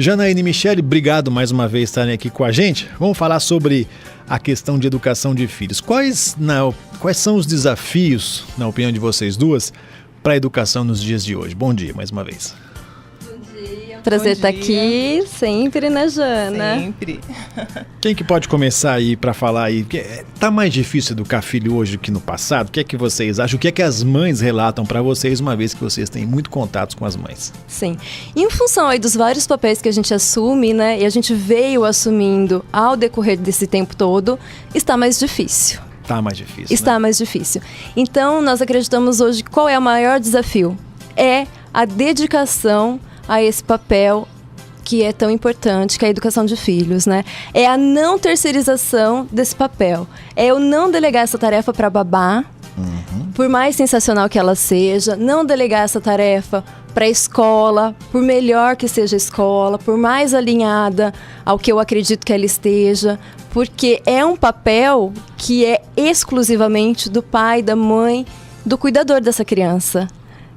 Janaína e Michele, obrigado mais uma vez por estarem aqui com a gente. Vamos falar sobre a questão de educação de filhos. Quais são os desafios, na opinião de vocês duas, para a educação nos dias de hoje? Bom dia mais uma vez. Prazer estar aqui, sempre, né, Jana? Sempre. Quem que pode começar aí para falar aí? Tá mais difícil educar filho hoje do que no passado? O que é que vocês acham? O que é que as mães relatam para vocês, uma vez que vocês têm muito contatos com as mães? Sim. Em função aí dos vários papéis que a gente assume, né, e a gente veio assumindo ao decorrer desse tempo todo, está mais difícil. Tá mais difícil, Está né? mais difícil. Então, nós acreditamos hoje qual é o maior desafio? É a dedicação a esse papel que é tão importante, que é a educação de filhos, né? É a não terceirização desse papel. É eu não delegar essa tarefa para babá, por mais sensacional que ela seja, não delegar essa tarefa para a escola, por melhor que seja a escola, por mais alinhada ao que eu acredito que ela esteja, porque é um papel que é exclusivamente do pai, da mãe, do cuidador dessa criança.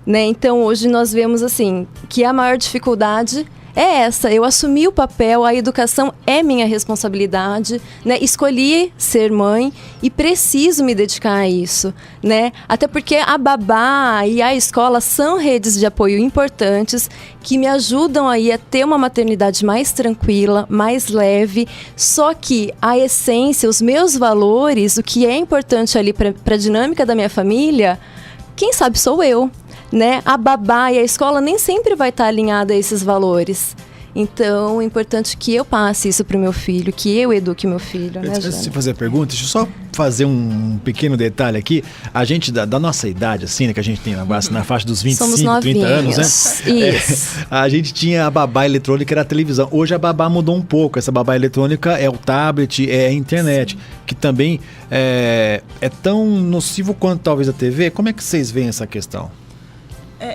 Né? Então, hoje nós vemos assim, que a maior dificuldade é essa. Eu assumi o papel, a educação é minha responsabilidade, né? Escolhi ser mãe e preciso me dedicar a isso, né? Até porque a babá e a escola são redes de apoio importantes que me ajudam aí a ter uma maternidade mais tranquila, mais leve. Só que a essência, os meus valores, o que é importante ali para a dinâmica da minha família, quem sabe sou eu. Né? A babá e a escola nem sempre vai estar alinhada a esses valores. Então, é importante que eu passe isso para o meu filho, que eu eduque meu filho. Né, antes de fazer a pergunta, deixa eu só fazer um pequeno detalhe aqui. A gente, da nossa idade, assim, né, que a gente tem na faixa dos 25, 30 anos, né? Isso. A gente tinha a babá eletrônica, era a televisão. Hoje a babá mudou um pouco. Essa babá eletrônica é o tablet, é a internet, que também é tão nocivo quanto talvez a TV. Como é que vocês veem essa questão?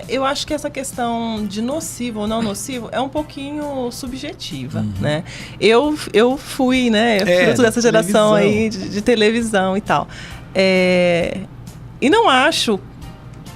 Eu acho que essa questão de nocivo ou não nocivo é um pouquinho subjetiva, né? Eu fui, né? Fruto dessa geração aí de televisão e tal. E não acho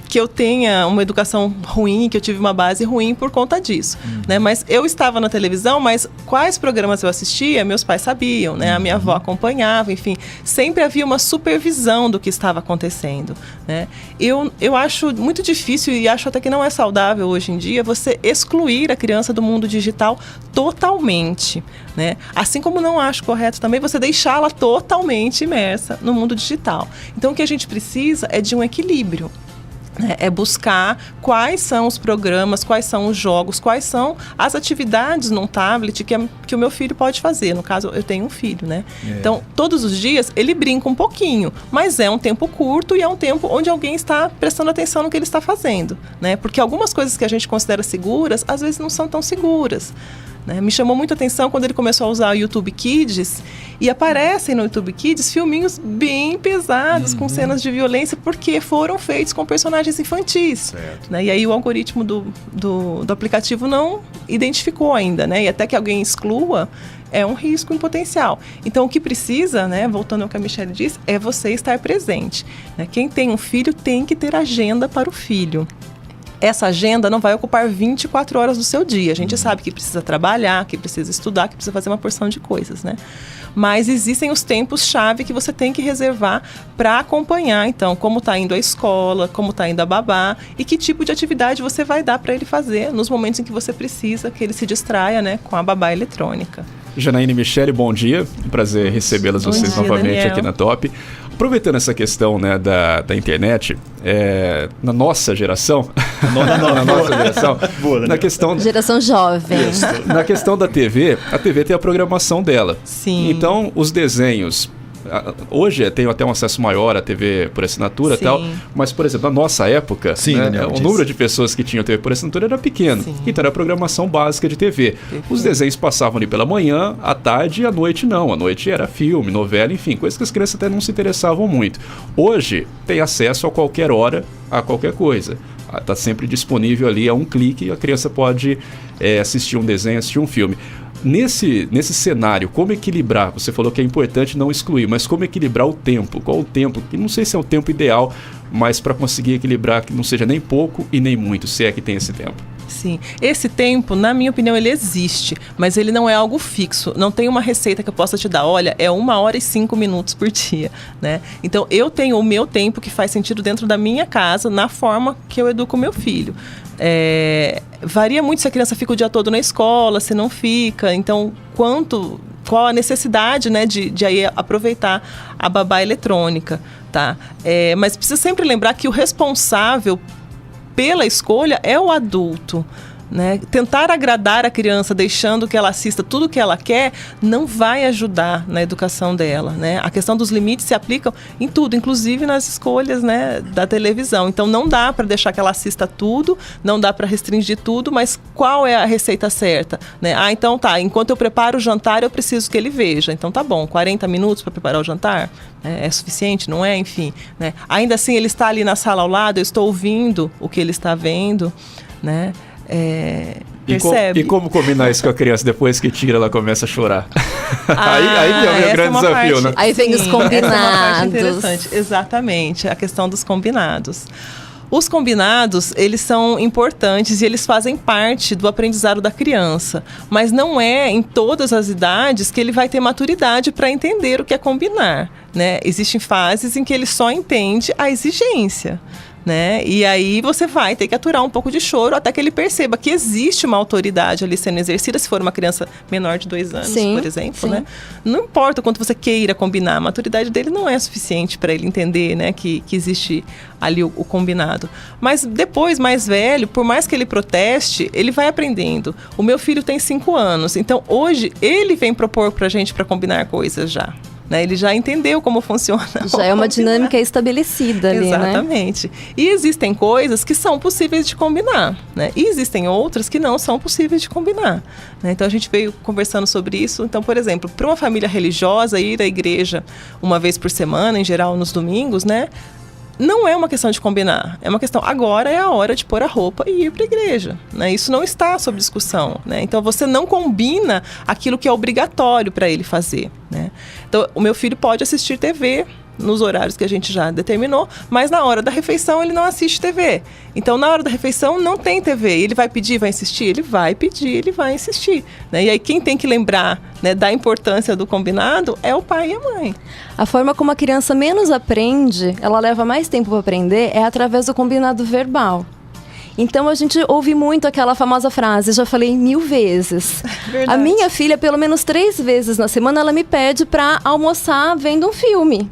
que eu tenha uma educação ruim, que eu tive uma base ruim por conta disso, né? Mas eu estava na televisão, mas quais programas eu assistia, meus pais sabiam, né? A minha avó acompanhava, enfim, sempre havia uma supervisão do que estava acontecendo, né? Eu acho muito difícil e acho até que não é saudável hoje em dia você excluir a criança do mundo digital totalmente, né? Assim como não acho correto também você deixá-la totalmente imersa no mundo digital. Então o que a gente precisa é de um equilíbrio. É buscar quais são os programas, quais são os jogos, quais são as atividades num tablet que o meu filho pode fazer. No caso, eu tenho um filho, né? Então, todos os dias ele brinca um pouquinho, mas é um tempo curto e é um tempo onde alguém está prestando atenção no que ele está fazendo, né? Porque algumas coisas que a gente considera seguras, às vezes não são tão seguras. Né? Me chamou muito a atenção quando ele começou a usar o YouTube Kids e aparecem no YouTube Kids filminhos bem pesados com cenas de violência porque foram feitos com personagens infantis, né? E aí o algoritmo do aplicativo não identificou ainda, né? E até que alguém exclua é um risco em potencial. Então o que precisa, né, voltando ao que a Michele disse, é você estar presente, né? Quem tem um filho tem que ter agenda para o filho. Essa agenda não vai ocupar 24 horas do seu dia. A gente sabe que precisa trabalhar, que precisa estudar, que precisa fazer uma porção de coisas, né? Mas existem os tempos-chave que você tem que reservar para acompanhar, então, como está indo a escola, como está indo a babá e que tipo de atividade você vai dar para ele fazer nos momentos em que você precisa que ele se distraia, né, com a babá eletrônica. Janaína e Michele, bom dia. Um prazer recebê-las vocês novamente, Daniel, aqui na Top. Aproveitando essa questão, né, da internet, na nossa geração, na questão... Geração jovem. Na questão da TV, a TV tem a programação dela. Sim. Então, os desenhos... Hoje tem até um acesso maior à TV por assinatura e tal, mas, por exemplo, na nossa época, sim, né, Daniel, o número de pessoas que tinham TV por assinatura era pequeno. Sim. Então era a programação básica de TV. Os desenhos passavam ali pela manhã, à tarde e à noite não. À noite era filme, novela, enfim, coisas que as crianças até não se interessavam muito. Hoje tem acesso a qualquer hora, a qualquer coisa. Está sempre disponível ali, a um clique, a criança pode assistir um desenho, assistir um filme. Nesse cenário, como equilibrar? Você falou que é importante não excluir, mas como equilibrar o tempo? Qual o tempo? Que não sei se é o tempo ideal, mas para conseguir equilibrar que não seja nem pouco e nem muito, se é que tem esse tempo. Sim. Esse tempo, na minha opinião, ele existe, mas ele não é algo fixo. Não tem uma receita que eu possa te dar. Olha, é 1h05 por dia, né? Então, eu tenho o meu tempo que faz sentido dentro da minha casa, na forma que eu educo o meu filho. Varia muito se a criança fica o dia todo na escola, se não fica. Então, qual a necessidade, né, de aí aproveitar a babá eletrônica, tá? Mas precisa sempre lembrar que o responsável pela escolha é o adulto, né? Tentar agradar a criança deixando que ela assista tudo que ela quer não vai ajudar na educação dela, né? A questão dos limites se aplicam em tudo, inclusive nas escolhas, né, da televisão. Então não dá para deixar que ela assista tudo, não dá para restringir tudo, mas qual é a receita certa, né? Então tá, enquanto eu preparo o jantar eu preciso que ele veja. Então tá bom, 40 minutos para preparar o jantar é suficiente, não é? Enfim, né? Ainda assim ele está ali na sala ao lado, eu estou ouvindo o que ele está vendo, né? Percebe? E como combinar isso com a criança depois que tira, ela começa a chorar? Aí que é o meu grande desafio, né? Aí vem os combinados. Essa é uma parte interessante. Exatamente, a questão dos combinados. Os combinados, eles são importantes e eles fazem parte do aprendizado da criança, mas não é em todas as idades que ele vai ter maturidade para entender o que é combinar, né? Existem fases em que ele só entende a exigência, né? E aí você vai ter que aturar um pouco de choro até que ele perceba que existe uma autoridade ali sendo exercida, se for uma criança menor de 2 anos, sim, por exemplo, sim, né? Não importa o quanto você queira combinar, a maturidade dele não é suficiente para ele entender, né, que existe ali o combinado. Mas depois, mais velho, por mais que ele proteste, ele vai aprendendo. O meu filho tem 5 anos, então hoje ele vem propor pra gente para combinar coisas já. Né? Ele já entendeu como funciona. Já é uma dinâmica estabelecida ali, exatamente. Né? E existem coisas que são possíveis de combinar, né? E existem outras que não são possíveis de combinar, né? Então a gente veio conversando sobre isso. Então, por exemplo, para uma família religiosa, ir à igreja uma vez por semana, em geral nos domingos, né? Não é uma questão de combinar, é uma questão, agora é a hora de pôr a roupa e ir para a igreja, né? Isso não está sob discussão, né? Então você não combina aquilo que é obrigatório para ele fazer, né? Então o meu filho pode assistir TV nos horários que a gente já determinou, mas na hora da refeição ele não assiste TV. Então na hora da refeição não tem TV. Ele vai pedir, vai insistir? Ele vai pedir, ele vai insistir, né? E aí quem tem que lembrar, né, da importância do combinado é o pai e a mãe. A forma como a criança menos aprende, ela leva mais tempo para aprender, é através do combinado verbal. Então a gente ouve muito aquela famosa frase, já falei 1000 vezes. Verdade. A minha filha, pelo menos 3 vezes na semana, ela me pede para almoçar vendo um filme.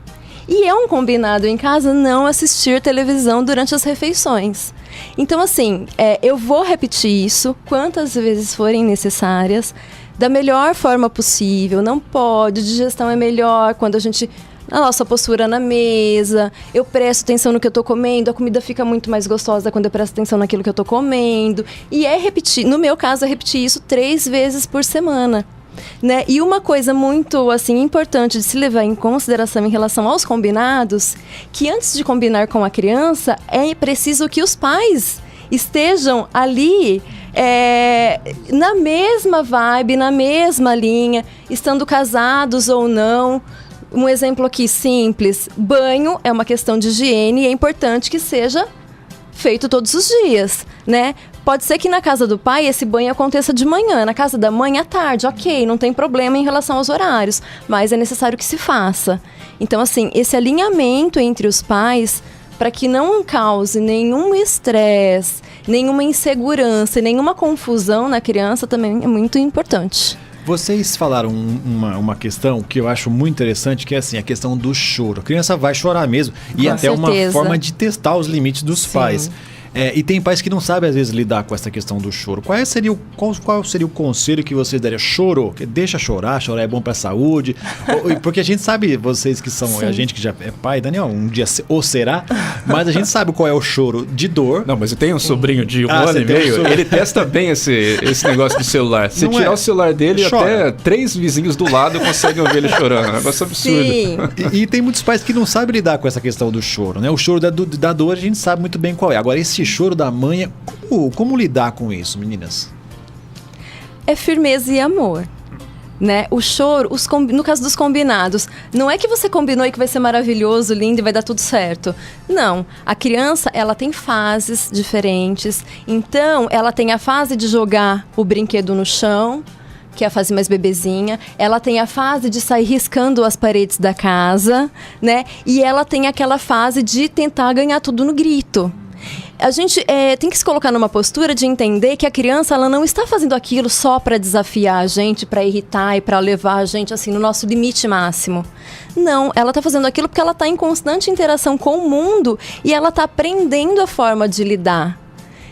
E é um combinado em casa não assistir televisão durante as refeições. Então, assim, eu vou repetir isso quantas vezes forem necessárias, da melhor forma possível. Não pode, digestão é melhor quando a nossa postura na mesa, eu presto atenção no que eu tô comendo, a comida fica muito mais gostosa quando eu presto atenção naquilo que eu tô comendo. E repetir, no meu caso, repetir isso 3 vezes por semana. Né? E uma coisa muito assim, importante de se levar em consideração em relação aos combinados, que antes de combinar com a criança, é preciso que os pais estejam ali na mesma vibe, na mesma linha, estando casados ou não. Um exemplo aqui simples, banho é uma questão de higiene e é importante que seja feito todos os dias, né? Pode ser que na casa do pai esse banho aconteça de manhã, na casa da mãe à tarde, ok, não tem problema em relação aos horários, mas é necessário que se faça. Então, assim, esse alinhamento entre os pais, para que não cause nenhum estresse, nenhuma insegurança e nenhuma confusão na criança, também é muito importante. Vocês falaram uma questão que eu acho muito interessante, que é assim, a questão do choro. A criança vai chorar mesmo, e até uma forma de testar os limites dos pais. E tem pais que não sabem, às vezes, lidar com essa questão do choro. Qual seria o conselho que vocês dariam? Chorou, deixa chorar é bom pra saúde. Porque a gente sabe, vocês que são, a gente que já é pai, Daniel, um dia ou será, mas a gente sabe qual é o choro de dor. Não, mas eu tenho um sobrinho de 1 ano e meio, ele testa bem esse negócio de celular. Se não tirar o celular dele, chora. Até 3 vizinhos do lado conseguem ouvir ele chorando. É um negócio absurdo. Sim. E tem muitos pais que não sabem lidar com essa questão do choro, né? O choro da dor a gente sabe muito bem qual é. Agora, esse choro da mãe, como lidar com isso, meninas? É firmeza e amor, né? O choro, no caso dos combinados, não é que você combinou e que vai ser maravilhoso, lindo e vai dar tudo certo. Não. A criança, ela tem fases diferentes. Então, ela tem a fase de jogar o brinquedo no chão, que é a fase mais bebezinha. Ela tem a fase de sair riscando as paredes da casa, né? E ela tem aquela fase de tentar ganhar tudo no grito. A gente tem que se colocar numa postura de entender que a criança, ela não está fazendo aquilo só para desafiar a gente, para irritar e para levar a gente assim no nosso limite máximo. Não, ela está fazendo aquilo porque ela está em constante interação com o mundo e ela está aprendendo a forma de lidar.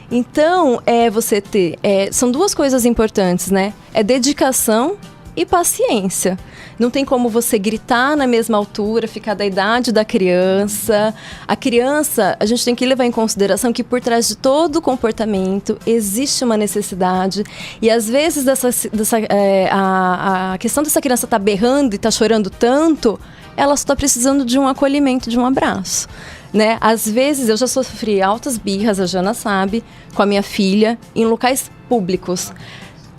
Então, você ter... são duas coisas importantes, né? É dedicação e paciência. Não tem como você gritar na mesma altura, ficar da idade da criança. A criança, a gente tem que levar em consideração que por trás de todo comportamento existe uma necessidade. E às vezes a questão dessa criança estar berrando e estar chorando tanto, ela só está precisando de um acolhimento, de um abraço. Né? Às vezes eu já sofri altas birras, a Jana sabe, com a minha filha, em locais públicos.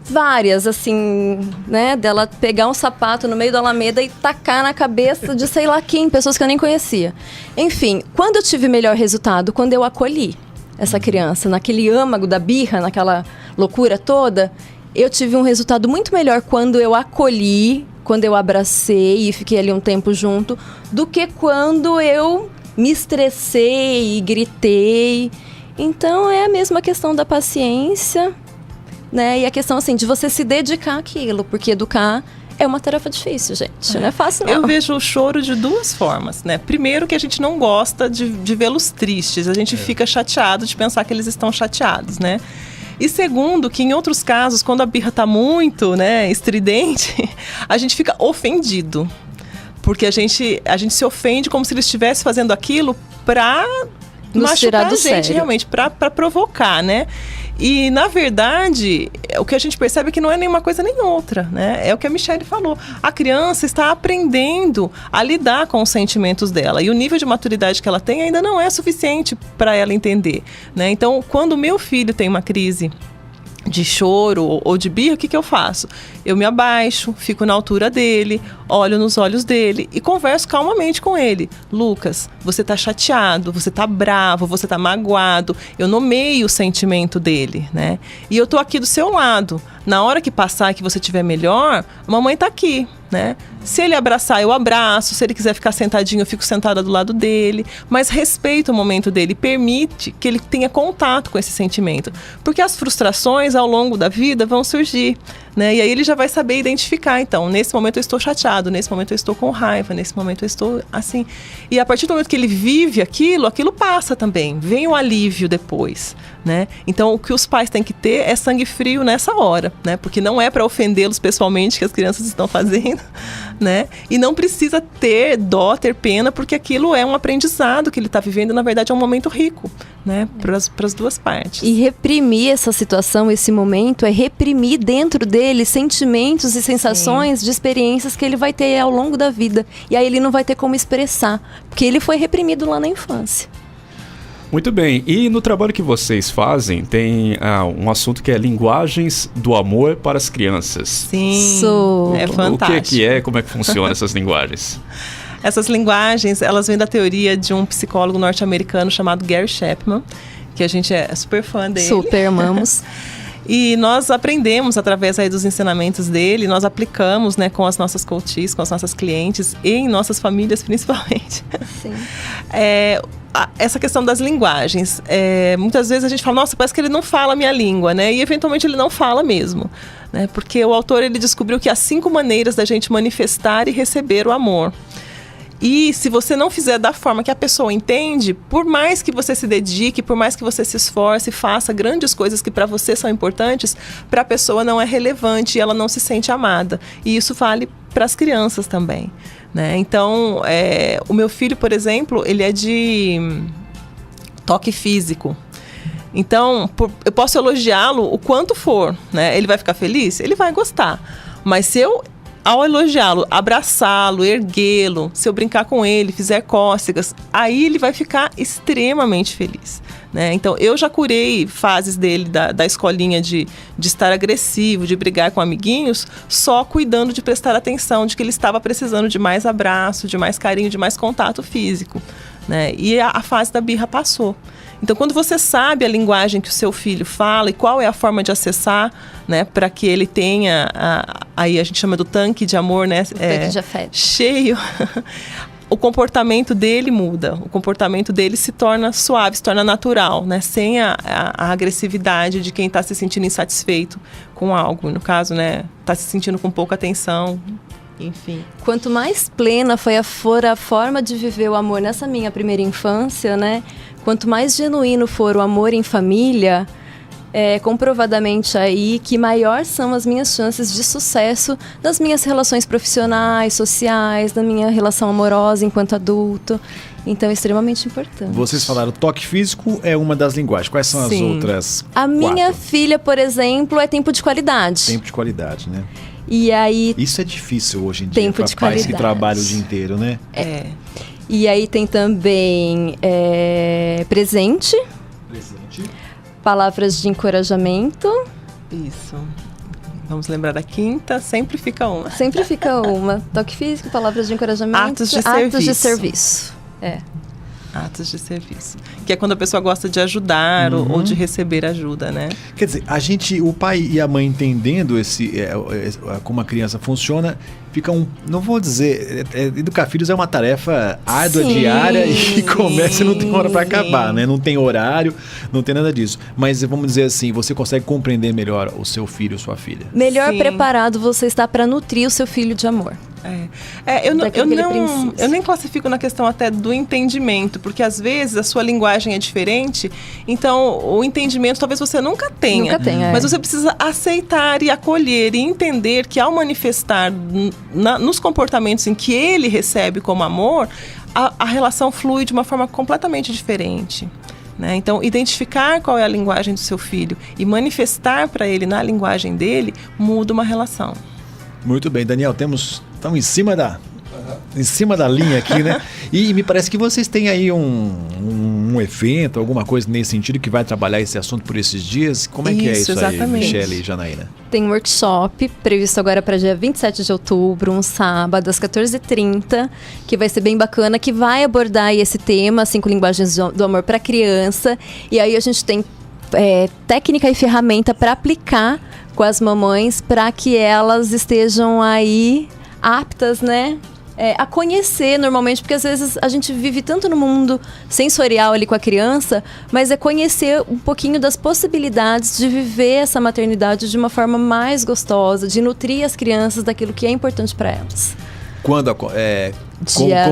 Várias, assim, né? Dela pegar um sapato no meio da Alameda e tacar na cabeça de sei lá quem, pessoas que eu nem conhecia. Enfim, quando eu tive melhor resultado? Quando eu acolhi essa criança, naquele âmago da birra, naquela loucura toda, eu tive um resultado muito melhor quando eu acolhi, quando eu abracei e fiquei ali um tempo junto, do que quando eu me estressei e gritei. Então é a mesma questão da paciência, né? E a questão assim de você se dedicar àquilo, porque educar é uma tarefa difícil, gente. Não é fácil, não. Eu vejo o choro de duas formas, né? Primeiro, que a gente não gosta de vê-los tristes. A gente fica chateado de pensar que eles estão chateados, né? E segundo, que em outros casos, quando a birra tá muito, né, estridente, a gente fica ofendido. Porque a gente se ofende como se ele estivesse fazendo aquilo pra machucar a gente, sério. Realmente, pra provocar, né? E, na verdade, o que a gente percebe é que não é nenhuma coisa nem outra, né? É o que a Michele falou. A criança está aprendendo a lidar com os sentimentos dela. E o nível de maturidade que ela tem ainda não é suficiente para ela entender, né? Então, quando o meu filho tem uma crise de choro ou de birra, o que eu faço? Eu me abaixo, fico na altura dele, olho nos olhos dele e converso calmamente com ele. Lucas, você tá chateado, você tá bravo, você tá magoado. Eu nomeio o sentimento dele, né? E eu tô aqui do seu lado. Na hora que passar e que você estiver melhor, a mamãe tá aqui, né? Se ele abraçar, eu abraço. Se ele quiser ficar sentadinho, eu fico sentada do lado dele. Mas respeita o momento dele, permite que ele tenha contato com esse sentimento. Porque as frustrações ao longo da vida vão surgir, né? E aí ele já vai saber identificar. Então, nesse momento eu estou chateado, nesse momento eu estou com raiva, nesse momento eu estou assim. E a partir do momento que ele vive aquilo passa também. Vem o alívio depois, né? Então, o que os pais têm que ter é sangue frio nessa hora, né? Porque não é para ofendê-los pessoalmente que as crianças estão fazendo, né? E não precisa ter dó, ter pena, porque aquilo é um aprendizado que ele está vivendo, na verdade é um momento rico, né? Para as duas partes. E reprimir essa situação, esse momento, é reprimir dentro dele sentimentos e sensações de experiências que ele vai ter ao longo da vida. E aí ele não vai ter como expressar, porque ele foi reprimido lá na infância. Muito bem, e no trabalho que vocês fazem, tem um assunto que é linguagens do amor para as crianças. Sim, é fantástico. O que é, como é que funciona essas linguagens? Essas linguagens, elas vêm da teoria de um psicólogo norte-americano chamado Gary Chapman, que a gente é super fã dele. Super amamos. E nós aprendemos através aí dos ensinamentos dele, nós aplicamos, né, com as nossas coaches, com as nossas clientes e em nossas famílias principalmente. Sim. Essa questão das linguagens. Muitas vezes a gente fala, nossa, parece que ele não fala a minha língua, né? E eventualmente ele não fala mesmo, né? Porque o autor ele descobriu que há 5 maneiras da gente manifestar e receber o amor. E se você não fizer da forma que a pessoa entende, por mais que você se dedique, por mais que você se esforce, faça grandes coisas que para você são importantes, para a pessoa não é relevante e ela não se sente amada. E isso vale para as crianças também, né? Então, o meu filho, por exemplo, ele é de toque físico. Então, eu posso elogiá-lo o quanto for, né? Ele vai ficar feliz? Ele vai gostar. Mas se eu ao elogiá-lo, abraçá-lo, erguê-lo, se eu brincar com ele, fizer cócegas, aí ele vai ficar extremamente feliz, né? Então, eu já curei fases dele da escolinha de estar agressivo, de brigar com amiguinhos, só cuidando de prestar atenção, de que ele estava precisando de mais abraço, de mais carinho, de mais contato físico, né? E a fase da birra passou. Então, quando você sabe a linguagem que o seu filho fala e qual é a forma de acessar, né, para que ele tenha, aí a gente chama do tanque de amor, né, tanque de afeto cheio, o comportamento dele muda, o comportamento dele se torna suave, se torna natural, né, sem a agressividade de quem está se sentindo insatisfeito com algo. No caso, né, está se sentindo com pouca atenção. Enfim. Quanto mais plena for a forma de viver o amor nessa minha primeira infância, né? Quanto mais genuíno for o amor em família, comprovadamente aí que maior são as minhas chances de sucesso nas minhas relações profissionais, sociais, na minha relação amorosa enquanto adulto. Então é extremamente importante. Vocês falaram, toque físico é uma das linguagens. Quais são as outras? A minha filha, por exemplo, é tempo de qualidade. Tempo de qualidade, né? E aí, isso é difícil hoje em dia para pais que trabalham o dia inteiro, né? E aí tem também presente, palavras de encorajamento. Isso. Vamos lembrar da quinta, sempre fica uma. Sempre fica uma. Toque físico, palavras de encorajamento, atos de serviço. Atos de serviço. Que é quando a pessoa gosta de ajudar ou de receber ajuda, né? Quer dizer, o pai e a mãe entendendo como a criança funciona, fica não vou dizer, educar filhos é uma tarefa árdua, diária, e começa e não tem hora para acabar, né? Não tem horário, não tem nada disso. Mas vamos dizer assim, você consegue compreender melhor o seu filho ou sua filha. Melhor preparado você está para nutrir o seu filho de amor. Eu nem classifico na questão até do entendimento, porque às vezes a sua linguagem é diferente, então o entendimento talvez você nunca tenha, mas você precisa aceitar e acolher e entender que ao manifestar nos comportamentos em que ele recebe como amor, a relação flui de uma forma completamente diferente. Né? Então, identificar qual é a linguagem do seu filho e manifestar para ele na linguagem dele muda uma relação. Muito bem, Daniel, estamos em cima da linha aqui, né? E me parece que vocês têm aí um evento, alguma coisa nesse sentido que vai trabalhar esse assunto por esses dias. Como é que é isso exatamente. Aí, Michele e Janaína? Tem um workshop previsto agora para dia 27 de outubro, um sábado, às 14h30, que vai ser bem bacana, que vai abordar aí esse tema, 5 linguagens do amor para criança. E aí a gente tem técnica e ferramenta para aplicar com as mamães para que elas estejam aí aptas, né? A conhecer normalmente, porque às vezes a gente vive tanto no mundo sensorial ali com a criança, mas é conhecer um pouquinho das possibilidades de viver essa maternidade de uma forma mais gostosa, de nutrir as crianças daquilo que é importante para elas.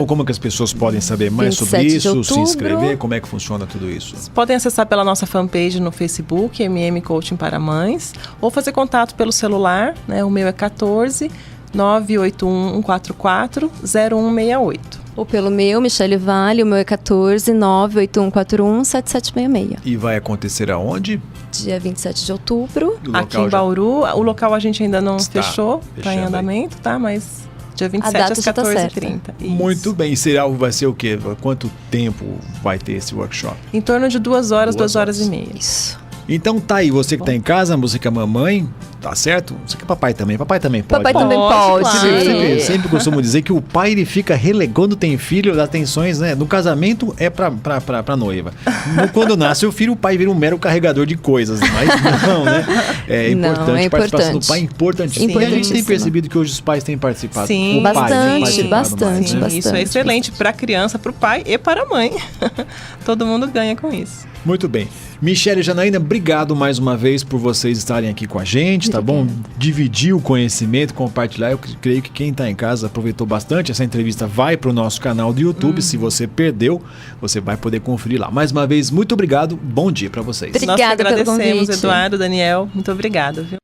Como que as pessoas podem saber mais sobre isso, se inscrever, como é que funciona tudo isso? Vocês podem acessar pela nossa fanpage no Facebook, MM Coaching para Mães, ou fazer contato pelo celular, né? O meu é 14 981 144 0168. Ou pelo meu, Michele Vale, o meu é 14 98141 7766. E vai acontecer aonde? Dia 27 de outubro. Aqui em Bauru. O local a gente ainda não fechou, está em andamento, tá? Mas dia 27 às 14h30. Muito bem. Vai ser o quê? Quanto tempo vai ter esse workshop? Em torno de 2 horas, 2 horas e meia. Isso. Então tá aí, você que tá em casa, música mamãe, tá certo? Você que é papai também pode. Papai também pode. Claro. Sempre costumo dizer que o pai, ele fica relegando, tem filho, dá atenções, né? No casamento é pra noiva. Quando nasce o filho, o pai vira um mero carregador de coisas, mas não, né? É importante, a participação do pai é importantíssimo. E a gente tem percebido que hoje os pais têm participado. Sim, bastante. Isso é excelente pra criança, pro pai e para a mãe. Todo mundo ganha com isso. Muito bem. Michele e Janaína, obrigado mais uma vez por vocês estarem aqui com a gente, tá bom? Dividir o conhecimento, compartilhar. Eu creio que quem está em casa aproveitou bastante. Essa entrevista vai para o nosso canal do YouTube. Se você perdeu, você vai poder conferir lá. Mais uma vez, muito obrigado. Bom dia para vocês. Obrigada. Nós que agradecemos, Eduardo, Daniel. Muito obrigada, viu?